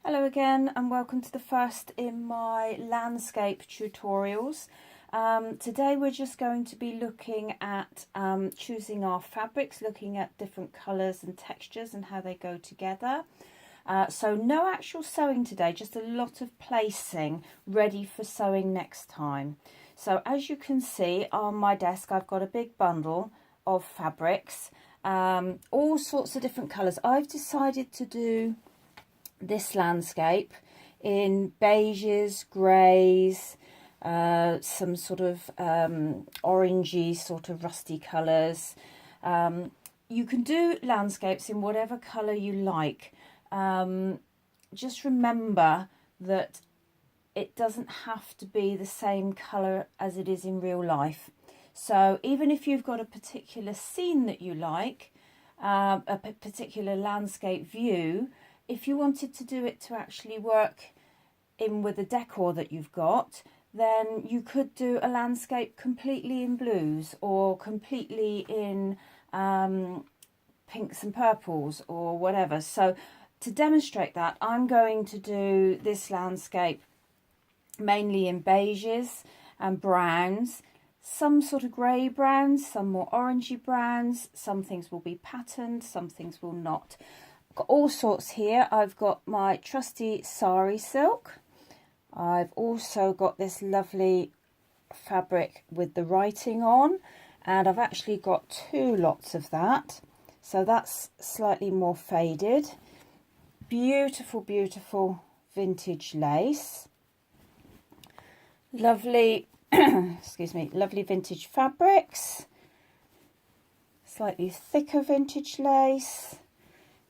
Hello again and welcome to the first in my landscape tutorials. Today we're just going to be looking at choosing our fabrics, looking at different colours and textures and how they go together. So no actual sewing today, just a lot of placing ready for sewing next time. So as you can see on my desk I've got a big bundle of fabrics, all sorts of different colours. I've decided to do this landscape in beiges, greys, some sort of orangey sort of rusty colours. You can do landscapes in whatever colour you like. Just remember that it doesn't have to be the same colour as it is in real life. So even if you've got a particular scene that you like, a particular landscape view, if you wanted to do it to actually work in with the decor that you've got, then you could do a landscape completely in blues or completely in pinks and purples or whatever. So to demonstrate that, I'm going to do this landscape mainly in beiges and browns, some sort of grey browns, some more orangey browns. Some things will be patterned, some things will not. Got all sorts here. I've got my trusty sari silk. I've also got this lovely fabric with the writing on, and I've actually got two lots of that, so that's slightly more faded. Beautiful, beautiful vintage lace. Lovely excuse me, lovely vintage fabrics, slightly thicker vintage lace.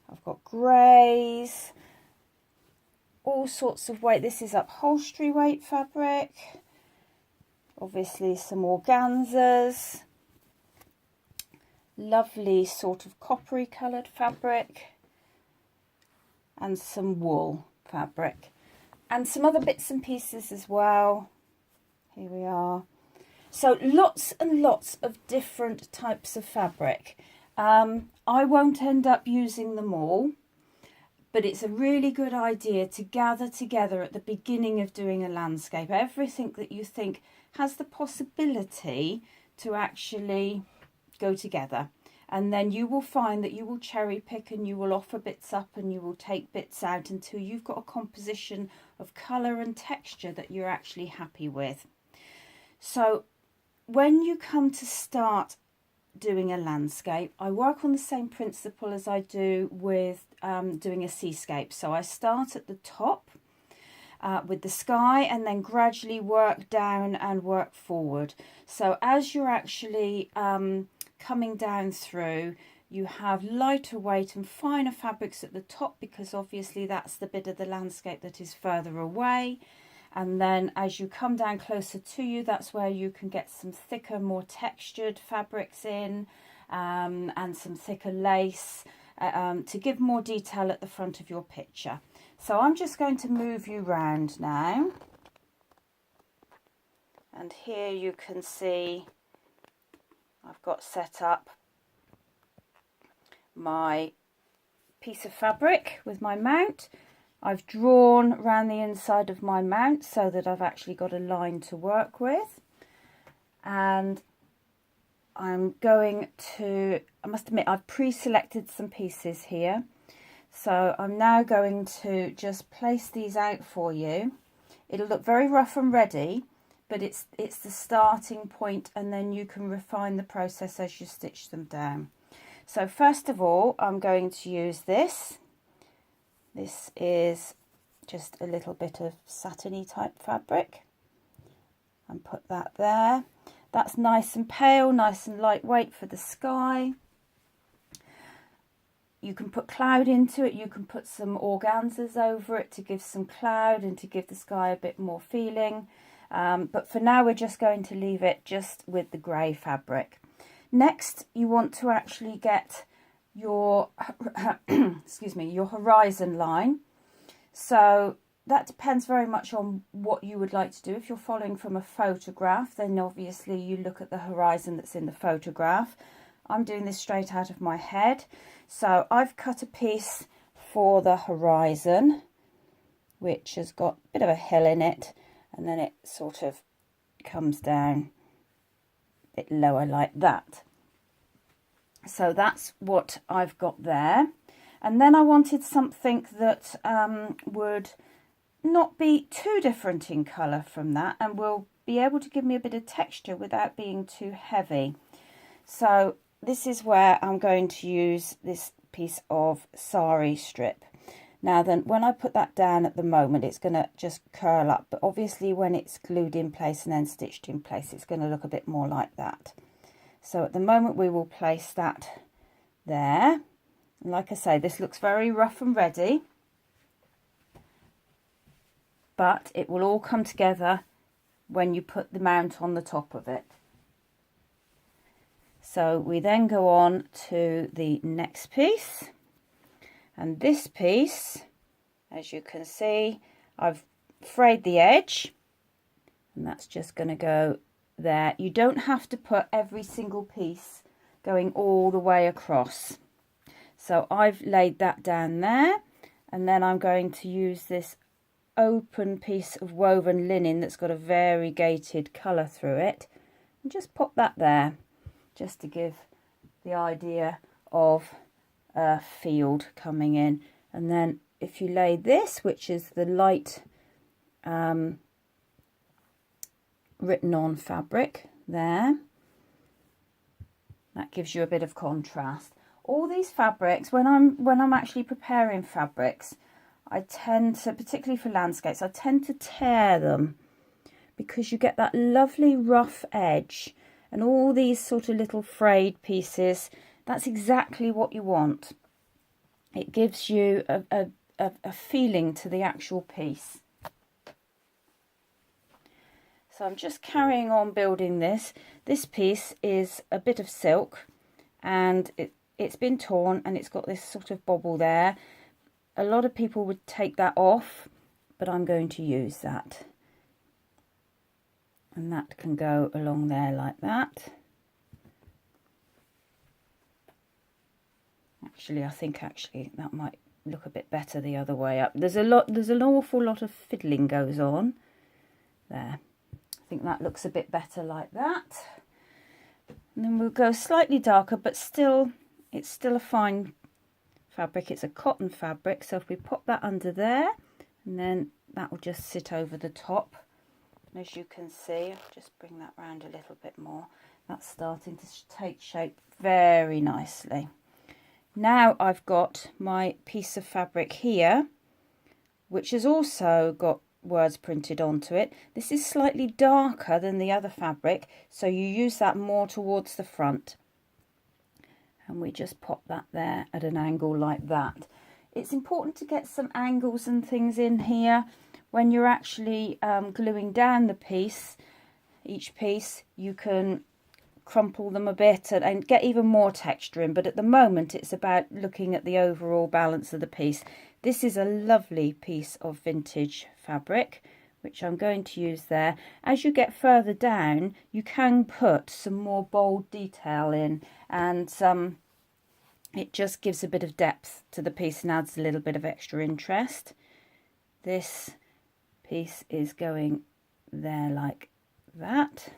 I've got greys, all sorts of weight. This is upholstery weight fabric, obviously some organzas, lovely sort of coppery coloured fabric, and some wool fabric, and some other bits and pieces as well. Here we are. So lots and lots of different types of fabric. I won't end up using them all, but it's a really good idea to gather together at the beginning of doing a landscape everything that you think has the possibility to actually go together. And then you will find that you will cherry pick and you will offer bits up and you will take bits out until you've got a composition of colour and texture that you're actually happy with. So when you come to start doing a landscape, I work on the same principle as I do with doing a seascape. So I start at the top with the sky and then gradually work down and work forward. So as you're actually coming down through, you have lighter weight and finer fabrics at the top, because obviously that's the bit of the landscape that is further away. And then as you come down closer to you, that's where you can get some thicker, more textured fabrics in, and some thicker lace to give more detail at the front of your picture. So I'm just going to move you round now. And here you can see I've got set up my piece of fabric with my mount. I've drawn around the inside of my mount so that I've actually got a line to work with. And I'm going to, I must admit, I've pre-selected some pieces here. So I'm now going to just place these out for you. It'll look very rough and ready, but it's the starting point, and then you can refine the process as you stitch them down. So first of all, I'm going to use this. This is just a little bit of satiny type fabric, and put that there. That's nice and pale, nice and lightweight for the sky. You can put cloud into it, you can put some organzas over it to give some cloud and to give the sky a bit more feeling. But for now we're just going to leave it just with the grey fabric. Next, you want to actually get your excuse me, your horizon line. So that depends very much on what you would like to do. If you're following from a photograph, then obviously you look at the horizon that's in the photograph. I'm doing this straight out of my head. So I've cut a piece for the horizon, which has got a bit of a hill in it, and then it sort of comes down a bit lower like that. So that's what I've got there. And then I wanted something that would not be too different in colour from that, and will be able to give me a bit of texture without being too heavy. So this is where I'm going to use this piece of sari strip. Now then, when I put that down at the moment, it's going to just curl up, but obviously when it's glued in place and then stitched in place, it's going to look a bit more like that. So at the moment we will place that there. And like I say, this looks very rough and ready, but it will all come together when you put the mount on the top of it. So we then go on to the next piece. And this piece, as you can see, I've frayed the edge, and that's just going to go there. You don't have to put every single piece going all the way across. So I've laid that down there, and then I'm going to use this open piece of woven linen that's got a variegated colour through it, and just pop that there, just to give the idea of a field coming in. And then if you lay this, which is the light written on fabric there, that gives you a bit of contrast. All these fabrics, when I'm actually preparing fabrics, I tend to, particularly for landscapes, I tend to tear them, because you get that lovely rough edge, and all these sort of little frayed pieces. That's exactly what you want. It gives you a feeling to the actual piece. So I'm just carrying on building this. This piece is a bit of silk, and it's been torn, and it's got this sort of bobble there. A lot of people would take that off, but I'm going to use that. And that can go along there like that. Actually, I think that might look a bit better the other way up. There's an awful lot of fiddling goes on there. I think that looks a bit better like that. And then we'll go slightly darker, but it's still a fine fabric. It's a cotton fabric, so if we pop that under there, and then that will just sit over the top. And as you can see, I'll just bring that round a little bit more. That's starting to take shape very nicely. Now I've got my piece of fabric here, which has also got words printed onto it. This is slightly darker than the other fabric, so you use that more towards the front. And we just pop that there at an angle like that. It's important to get some angles and things in here. When you're actually gluing down the piece, each piece, you can crumple them a bit and get even more texture in, but at the moment it's about looking at the overall balance of the piece. This is a lovely piece of vintage fabric, which I'm going to use there. As you get further down, you can put some more bold detail in, and it just gives a bit of depth to the piece and adds a little bit of extra interest. This piece is going there like that.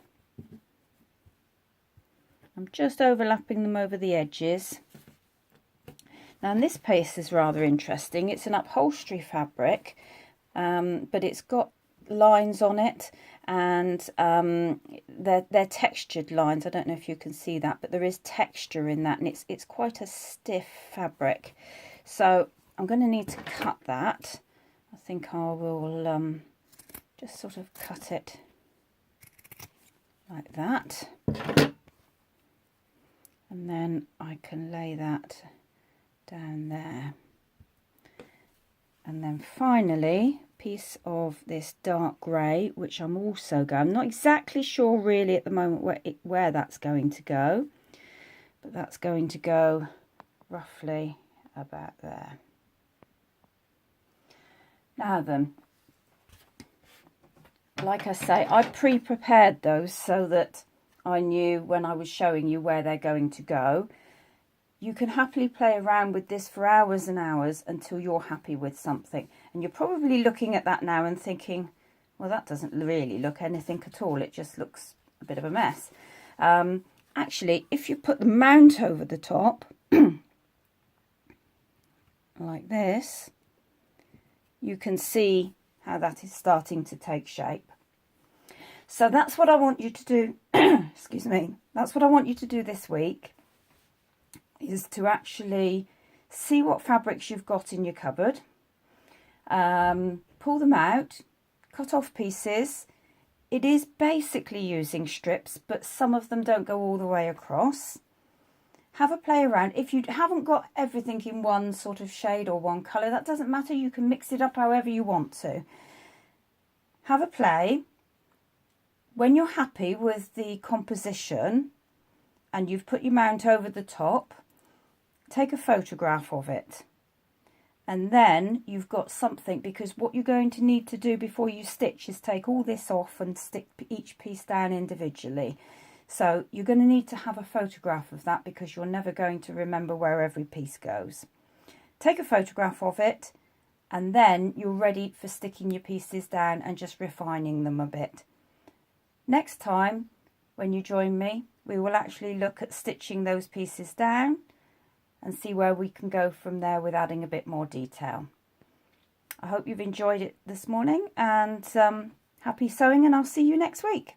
I'm just overlapping them over the edges. Now, and this piece is rather interesting. It's an upholstery fabric, but it's got lines on it, and they're textured lines. I don't know if you can see that, but there is texture in that, and it's quite a stiff fabric. So I'm going to need to cut that. I think I will just sort of cut it like that. And then I can lay that down there. And then finally, a piece of this dark grey, which I'm not exactly sure really at the moment where that's going to go, but that's going to go roughly about there. Now then, like I say, I pre-prepared those so that I knew when I was showing you where they're going to go. You can happily play around with this for hours and hours until you're happy with something. And you're probably looking at that now and thinking, well, that doesn't really look anything at all. It just looks a bit of a mess. Actually, if you put the mount over the top, like this, you can see how that is starting to take shape. So that's what I want you to do. Excuse me. That's what I want you to do this week, is to actually see what fabrics you've got in your cupboard, pull them out, cut off pieces. It is basically using strips, but some of them don't go all the way across. Have a play around. If you haven't got everything in one sort of shade or one colour, that doesn't matter. You can mix it up however you want to. Have a play. When you're happy with the composition and you've put your mount over the top, take a photograph of it. And then you've got something, because what you're going to need to do before you stitch is take all this off and stick each piece down individually. So you're going to need to have a photograph of that, because you're never going to remember where every piece goes. Take a photograph of it, and then you're ready for sticking your pieces down and just refining them a bit. Next time, when you join me, we will actually look at stitching those pieces down and see where we can go from there with adding a bit more detail. I hope you've enjoyed it this morning, and happy sewing, and I'll see you next week.